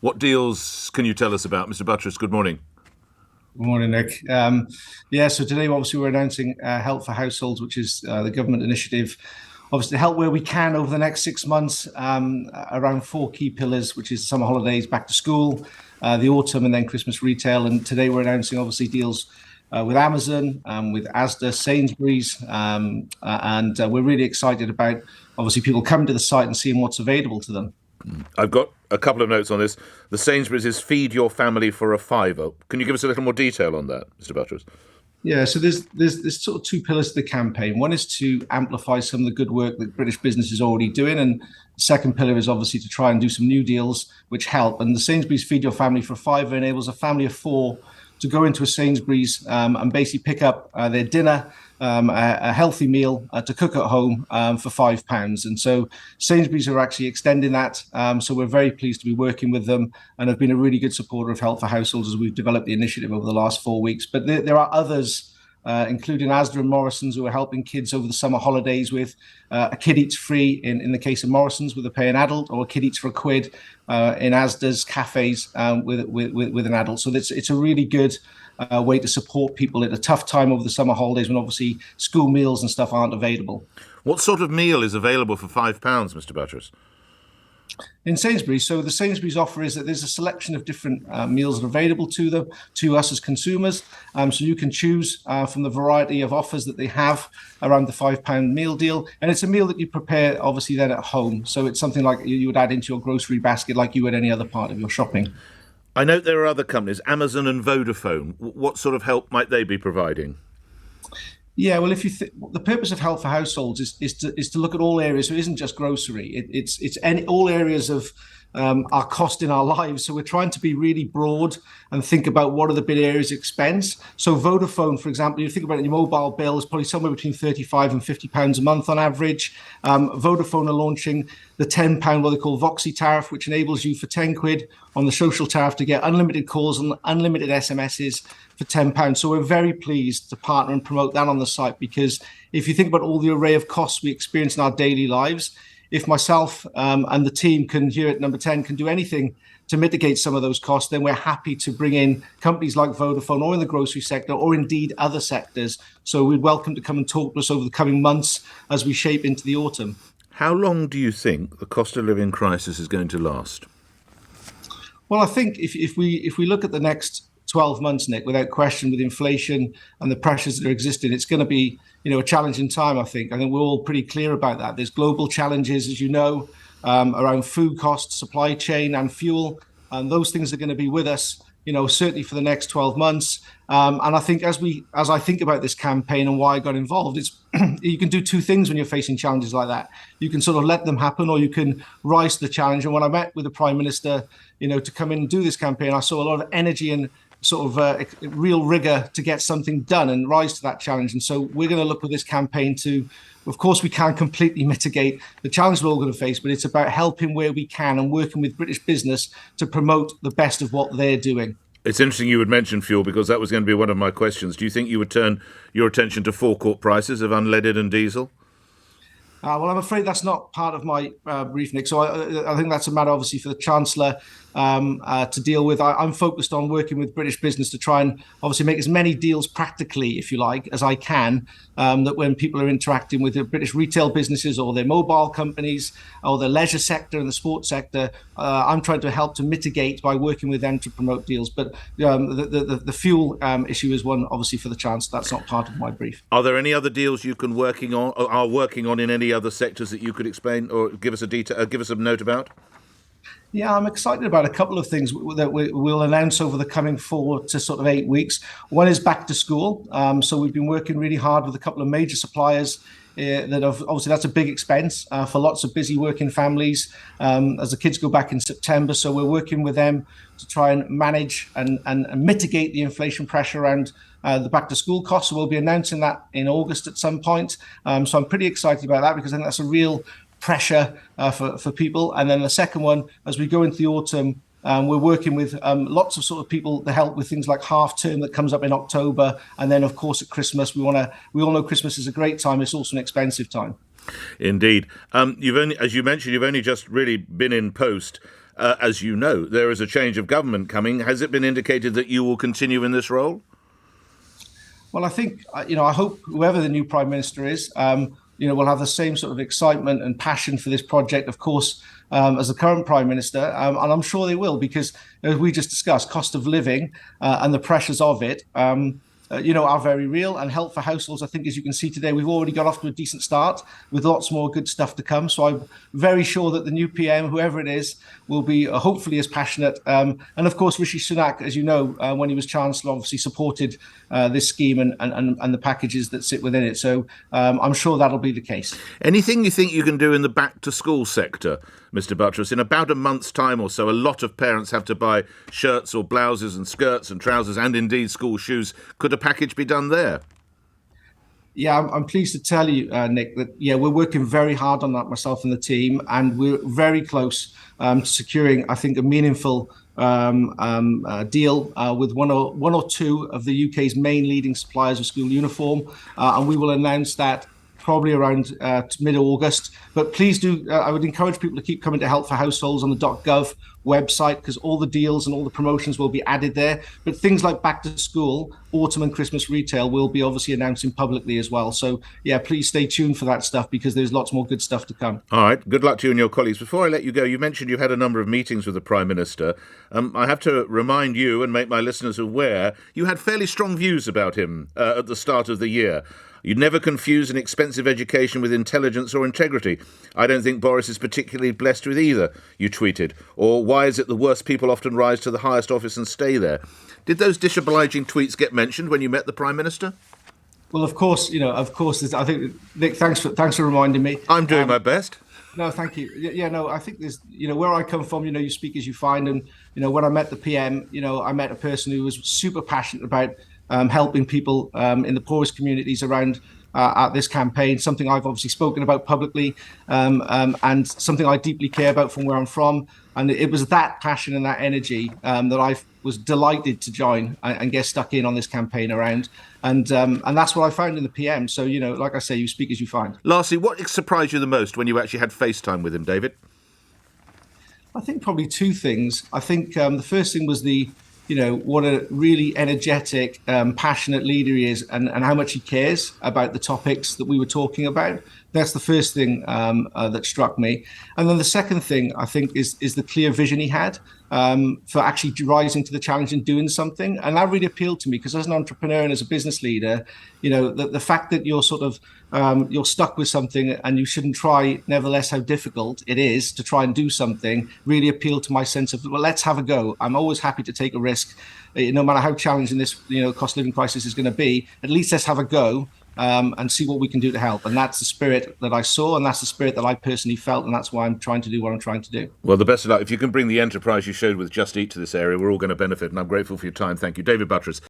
What deals can you tell us about, Mr. Buttress? Good morning. Good morning, Nick. So today obviously we're announcing Help for Households, which is the government initiative, obviously to help where we can over the next 6 months around four key pillars, which is summer holidays, back to school, the autumn, and then Christmas retail. And today we're announcing obviously deals with Amazon, with Asda, Sainsburys, and we're really excited about obviously people coming to the site and seeing what's available to them. I've got a couple of notes on this. The Sainsburys is feed your family for a fiver. Can you give us a little more detail on that, Mr. Buttress? Yeah, so there's sort of two pillars to the campaign. One is to amplify some of the good work that British business is already doing, and the second pillar is obviously to try and do some new deals which help. And the Sainsbury's Feed Your Family for a fiver enables a family of four to go into a Sainsbury's and basically pick up their dinner, a healthy meal to cook at home for £5. And so Sainsbury's are actually extending that. So we're very pleased to be working with them and have been a really good supporter of Help for Households as we've developed the initiative over the last 4 weeks. But there are others, including Asda and Morrison's, who are helping kids over the summer holidays with a kid eats free in the case of Morrison's with a pay an adult, or a kid eats for a quid in Asda's cafes with an adult. So it's a really good way to support people at a tough time over the summer holidays when obviously school meals and stuff aren't available. What sort of meal is available for £5, Mr. Buttress? In Sainsbury's, so the Sainsbury's offer is that there's a selection of different meals that are available to us as consumers. So you can choose from the variety of offers that they have around the £5 meal deal, and it's a meal that you prepare obviously then at home. So it's something like you would add into your grocery basket like you would any other part of your shopping. I note there are other companies, Amazon and Vodafone. What sort of help might they be providing? Yeah, well, if you the purpose of Help for Households is to look at all areas. So it isn't just grocery. It's all areas of our cost in our lives. So we're trying to be really broad and think about what are the big areas of expense. So Vodafone, for example, you think about it, your mobile bill is probably somewhere between £35 and £50 a month on average. Vodafone are launching the £10 what they call Voxy tariff, which enables you for 10 quid on the social tariff to get unlimited calls and unlimited SMSs for £10. So we're very pleased to partner and promote that on the site, because if you think about all the array of costs we experience in our daily lives, if myself and the team can here at Number 10 can do anything to mitigate some of those costs, then we're happy to bring in companies like Vodafone or in the grocery sector or indeed other sectors. So we'd welcome to come and talk to us over the coming months as we shape into the autumn. How long do you think the cost of living crisis is going to last? Well, I think if we look at the next 12 months, Nick, without question, with inflation and the pressures that are existing, it's going to be, a challenging time. I think we're all pretty clear about that. There's global challenges, as you know, around food costs, supply chain, and fuel, and those things are going to be with us, certainly for the next 12 months. And I think as I think about this campaign and why I got involved, it's you can do two things when you're facing challenges like that. You can sort of let them happen, or you can rise to the challenge. And when I met with the Prime Minister, to come in and do this campaign, I saw a lot of energy and sort of real rigor to get something done and rise to that challenge. And so we're going to look with this campaign to, of course, we can't completely mitigate the challenge we're all going to face, but it's about helping where we can and working with British business to promote the best of what they're doing. It's interesting you would mention fuel, because that was going to be one of my questions. Do you think you would turn your attention to forecourt prices of unleaded and diesel? Well, I'm afraid that's not part of my brief, Nick. So I think that's a matter, obviously, for the Chancellor to deal with. I'm focused on working with British business to try and obviously make as many deals practically, if you like, as I can, that when people are interacting with the British retail businesses or their mobile companies or the leisure sector and the sports sector, I'm trying to help to mitigate by working with them to promote deals. But the fuel issue is one, obviously, for the Chancellor. That's not part of my brief. Are there any other deals you can are working on in any other sectors that you could explain or give us a note about? Yeah, I'm excited about a couple of things that we'll announce over the coming 4 to sort of 8 weeks. One is back to school. So we've been working really hard with a couple of major suppliers that have, obviously that's a big expense for lots of busy working families as the kids go back in September. So we're working with them to try and manage and mitigate the inflation pressure around the back to school costs. So we'll be announcing that in August at some point. So I'm pretty excited about that, because I think that's a real pressure for people. And then the second one, as we go into the autumn, we're working with lots of sort of people to help with things like half term that comes up in October. And then, of course, at Christmas, we all know Christmas is a great time. It's also an expensive time. Indeed. As you mentioned, you've only just really been in post. as you know, there is a change of government coming. Has it been indicated that you will continue in this role? Well, I think, I hope whoever the new Prime Minister is, will have the same sort of excitement and passion for this project, of course, as the current Prime Minister. And I'm sure they will, because as we just discussed, cost of living and the pressures of it, are very real. And help for households, I think, as you can see today, we've already got off to a decent start with lots more good stuff to come. So I'm very sure that the new PM, whoever it is, will be hopefully as passionate. And of course, Rishi Sunak, as you know, when he was Chancellor, obviously supported this scheme and the packages that sit within it. So I'm sure that'll be the case. Anything you think you can do in the back-to-school sector, Mr. Buttress? In about a month's time or so, a lot of parents have to buy shirts or blouses and skirts and trousers and indeed school shoes. Could a package be done there? Yeah, I'm pleased to tell you, Nick, that we're working very hard on that, myself and the team, and we're very close to securing, I think, a meaningful deal with one or two of the UK's main leading suppliers of school uniform, and we will announce that probably around mid-August. But please do, I would encourage people to keep coming to Help for Households on the .gov website, because all the deals and all the promotions will be added there. But things like back to school, autumn and Christmas retail will be obviously announcing publicly as well. So please stay tuned for that stuff, because there's lots more good stuff to come. All right, good luck to you and your colleagues. Before I let you go, you mentioned you've had a number of meetings with the Prime Minister. I have to remind you and make my listeners aware, you had fairly strong views about him at the start of the year. You'd never confuse an expensive education with intelligence or integrity. I don't think Boris is particularly blessed with either, you tweeted. Or why is it the worst people often rise to the highest office and stay there? Did those disobliging tweets get mentioned when you met the Prime Minister? Well, of course, I think, Nick, thanks for reminding me. I'm doing my best. No, thank you. I think there's, where I come from, you speak as you find. And, when I met the PM, I met a person who was super passionate about helping people in the poorest communities around at this campaign, something I've obviously spoken about publicly, and something I deeply care about from where I'm from. And it was that passion and that energy that I was delighted to join and get stuck in on this campaign around. And that's what I found in the PM. So, like I say, you speak as you find. Lastly, what surprised you the most when you actually had FaceTime with him, David? I think probably two things. I think the first thing was what a really energetic, passionate leader he is, and how much he cares about the topics that we were talking about. That's the first thing that struck me. And then the second thing, I think, is the clear vision he had for actually rising to the challenge and doing something. And that really appealed to me, because as an entrepreneur and as a business leader, the fact that you're sort of you're stuck with something and you shouldn't try, nevertheless, how difficult it is to try and do something, really appealed to my sense of, well, let's have a go. I'm always happy to take a risk, no matter how challenging this cost of living crisis is going to be. At least let's have a go. And see what we can do to help. And that's the spirit that I saw, and that's the spirit that I personally felt, and that's why I'm trying to do what I'm trying to do. Well, the best of luck. If you can bring the enterprise you showed with Just Eat to this area, we're all going to benefit, and I'm grateful for your time. Thank you. David Buttress.